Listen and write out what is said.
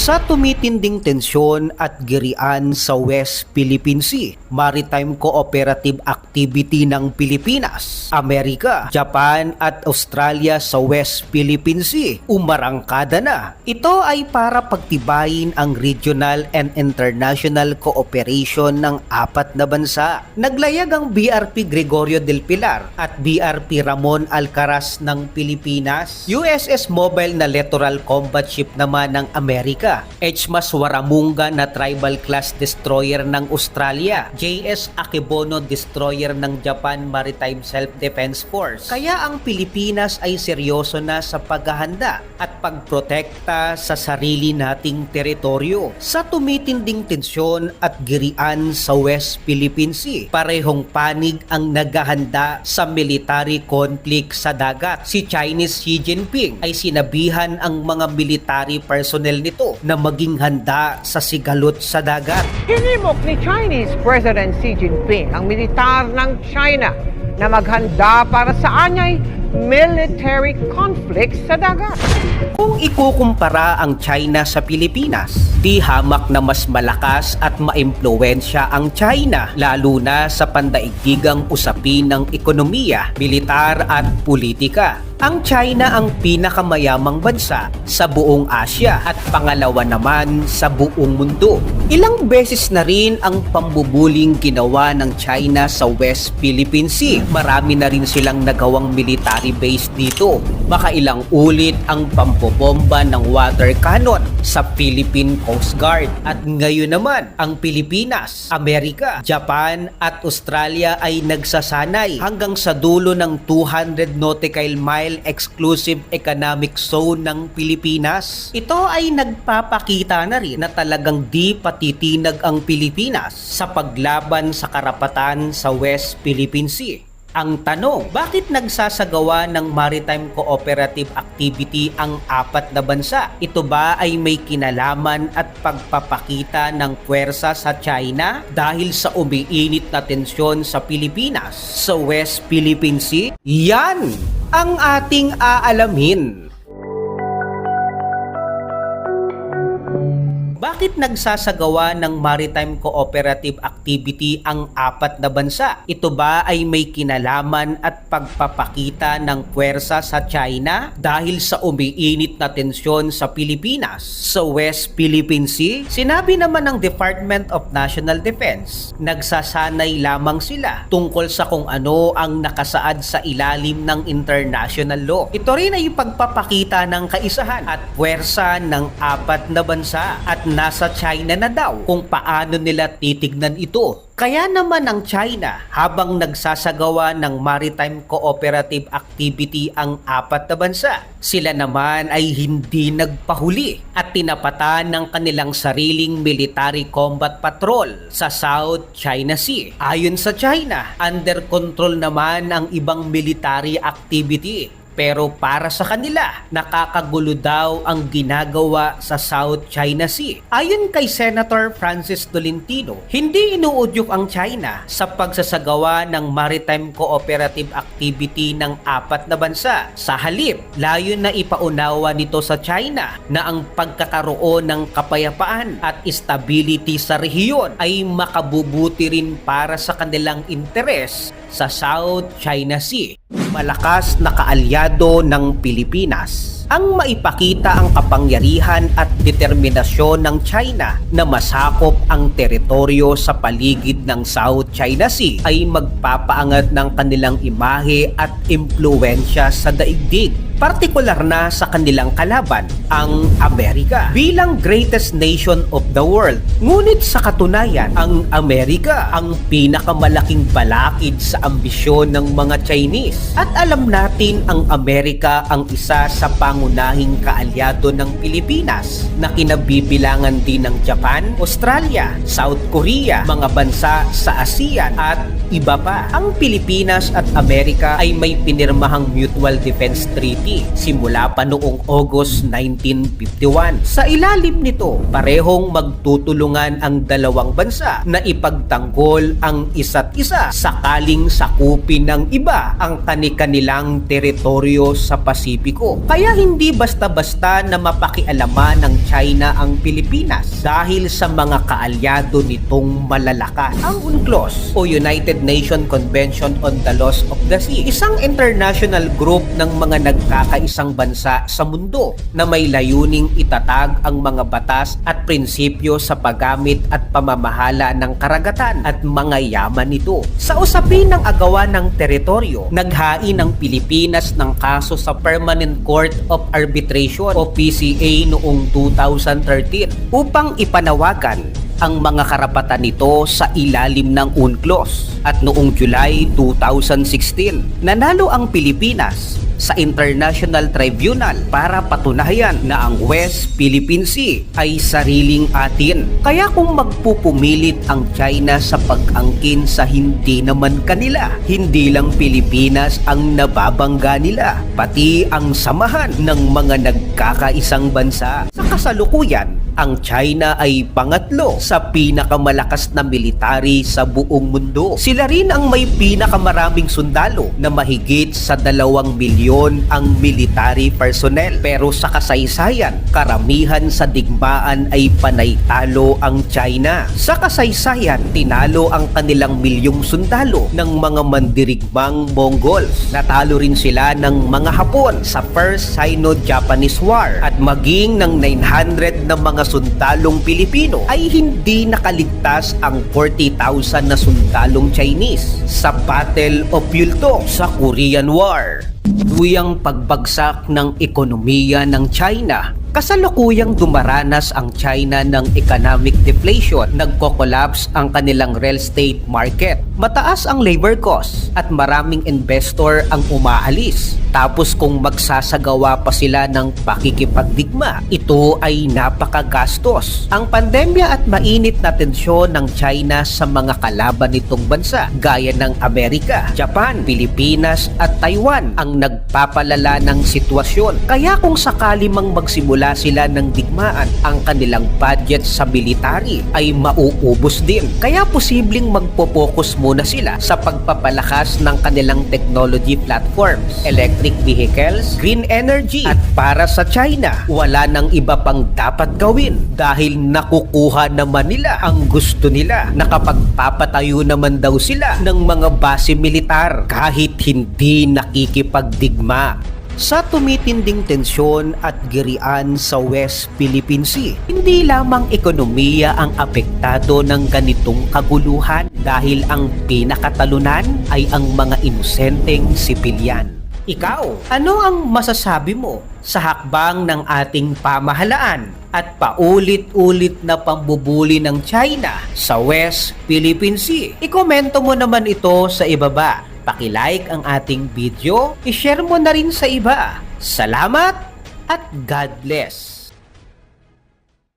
Sa tumitinding tensyon at girian sa West Philippine Sea, Maritime Cooperative Activity ng Pilipinas, Amerika, Japan at Australia sa West Philippine Sea umarangkada na. Ito ay para pagtibayin ang regional and international cooperation ng apat na bansa. Naglayag ang BRP Gregorio del Pilar at BRP Ramon Alcaraz ng Pilipinas. USS Mobile na littoral combat ship naman ng Amerika, HMAS Waramunga na tribal class destroyer ng Australia, JS Akebono destroyer ng Japan Maritime Self-Defense Force. Kaya ang Pilipinas ay seryoso na sa paghahanda at pagprotekta sa sarili nating teritoryo. Sa tumitinding tensyon at girian sa West Philippine Sea, parehong panig ang naghahanda sa military conflict sa dagat. Si Chinese Xi Jinping ay sinabihan ang mga military personnel nito na maging handa sa sigalot sa dagat. Hinimok ni Chinese President Xi Jinping ang militar ng China na maghanda para sa anyay military conflict sa dagat. Kung ikukumpara ang China sa Pilipinas, di hamak na mas malakas at maimpluwensya ang China, lalo na sa pandaigdigang usapin ng ekonomiya, militar at politika. Ang China ang pinakamayamang bansa sa buong Asia at pangalawa naman sa buong mundo. Ilang beses na rin ang pambubuling ginawa ng China sa West Philippine Sea. Marami na rin silang nagawang military base dito. Makailang ulit ang pampobomba ng water cannon sa Philippine Coast Guard. At ngayon naman, ang Pilipinas, Amerika, Japan at Australia ay nagsasanay hanggang sa dulo ng 200 nautical mile exclusive economic zone ng Pilipinas. Ito ay nagpapakita na rin na talagang di patitinag ang Pilipinas sa paglaban sa karapatan sa West Philippine Sea. Ang tanong, bakit nagsasagawa ng maritime cooperative activity ang apat na bansa? Ito ba ay may kinalaman at pagpapakita ng puwersa sa China dahil sa umiinit na tensyon sa Pilipinas sa West Philippine Sea? Yan ang ating aalamin. Bakit nagsasagawa ng maritime cooperative activity ang apat na bansa? Ito ba ay may kinalaman at pagpapakita ng puwersa sa China dahil sa umiinit na tensyon sa Pilipinas sa West Philippine Sea? Sinabi naman ng Department of National Defense, nagsasanay lamang sila tungkol sa kung ano ang nakasaad sa ilalim ng international law. Ito rin ay pagpapakita ng kaisahan at puwersa ng apat na bansa at nasa China na daw kung paano nila titignan ito. Kaya naman ang China, habang nagsasagawa ng maritime cooperative activity ang apat na bansa, sila naman ay hindi nagpahuli at tinapatan ng kanilang sariling military combat patrol sa South China Sea. Ayon sa China, under control naman ang ibang military activity. Pero para sa kanila, nakakagulo daw ang ginagawa sa South China Sea. Ayon kay Senator Francis Tolentino, hindi inuudyok ang China sa pagsasagawa ng maritime cooperative activity ng apat na bansa. Sa halip, layo na ipaunawa nito sa China na ang pagkakaroon ng kapayapaan at stability sa rehiyon ay makabubuti rin para sa kanilang interes sa South China Sea. Malakas na kaalyado ng Pilipinas ang maipakita ang kapangyarihan at determinasyon ng China na masakop ang teritoryo sa paligid ng South China Sea ay magpapaangat ng kanilang imahe at impluwensya sa daigdig, partikular na sa kanilang kalaban, ang Amerika, bilang greatest nation of the world. Ngunit sa katunayan, ang Amerika ang pinakamalaking balakid sa ambisyon ng mga Chinese. At alam natin ang Amerika ang isa sa pangunahing kaalyado ng Pilipinas na kinabibilangan din ng Japan, Australia, South Korea, mga bansa sa ASEAN at iba pa. Ang Pilipinas at Amerika ay may pinirmahang Mutual Defense Treaty simula pa noong August 1951. Sa ilalim nito, parehong magtutulungan ang dalawang bansa na ipagtanggol ang isa't isa sakaling sakupin ng iba ang kani-kanilang teritoryo sa Pasipiko. Kaya hindi hindi basta-basta na mapakialaman ng China ang Pilipinas dahil sa mga kaalyado nitong malalakas. Ang UNCLOS o United Nations Convention on the Laws of the Sea, isang international group ng mga nagkakaisang bansa sa mundo na may layuning itatag ang mga batas at prinsipyo sa paggamit at pamamahala ng karagatan at mga yaman nito. Sa usapin ng agawan ng teritoryo, naghain ng Pilipinas ng kaso sa Permanent Court of Arbitration o PCA noong 2013 upang ipanawagan ang mga karapatan nito sa ilalim ng UNCLOS. At noong July 2016, nanalo ang Pilipinas sa International Tribunal para patunayan na ang West Philippine Sea ay sariling atin. Kaya kung magpupumilit ang China sa pag-angkin sa hindi naman kanila, hindi lang Pilipinas ang nababangga nila, pati ang samahan ng mga nagkakaisang bansa. Sa kasalukuyan, ang China ay pangatlo sa pinakamalakas na military sa buong mundo. Sila rin ang may pinakamaraming sundalo na mahigit sa 2 milyon ang military personnel. Pero sa kasaysayan, karamihan sa digmaan ay panay talo ang China. Sa kasaysayan, tinalo ang kanilang milyong sundalo ng mga mandirigmang Mongols. Natalo rin sila ng mga Hapon sa First Sino-Japanese War at maging ng 900 na mga sundalong Pilipino ay hindi nakaligtas ang 40,000 na sundalong Chinese sa Battle of Yulto sa Korean War. Tuyang pagbagsak ng ekonomiya ng China. Kasalukuyang dumaranas ang China ng economic deflation. Nagko-collapse ang kanilang real estate market. Mataas ang labor cost at maraming investor ang umaalis. Tapos kung magsasagawa pa sila ng pakikipagdigma, ito ay napakagastos. Ang pandemya at mainit na tensyon ng China sa mga kalaban nitong bansa gaya ng Amerika, Japan, Pilipinas at Taiwan ang nagpapalala ng sitwasyon. Kaya kung sakali mang magsimula sila ng digmaan, ang kanilang budget sa military ay mauubos din. Kaya posibleng magpo-focus muna sila sa pagpapalakas ng kanilang technology platforms, electric vehicles, green energy. At para sa China, wala nang iba pang dapat gawin dahil nakukuha naman nila ang gusto nila. Nakapagpapatayo naman daw sila ng mga base militar kahit hindi nakikipagdigma. Sa tumitinding tensyon at girian sa West Philippine Sea, hindi lamang ekonomiya ang apektado ng ganitong kaguluhan dahil ang pinakatalunan ay ang mga inosenteng sipilyan. Ikaw, ano ang masasabi mo sa hakbang ng ating pamahalaan at paulit-ulit na pambubuli ng China sa West Philippine Sea? Ikomento mo naman ito sa ibaba. Paki-like ang ating video, i-share mo na rin sa iba. Salamat at God bless!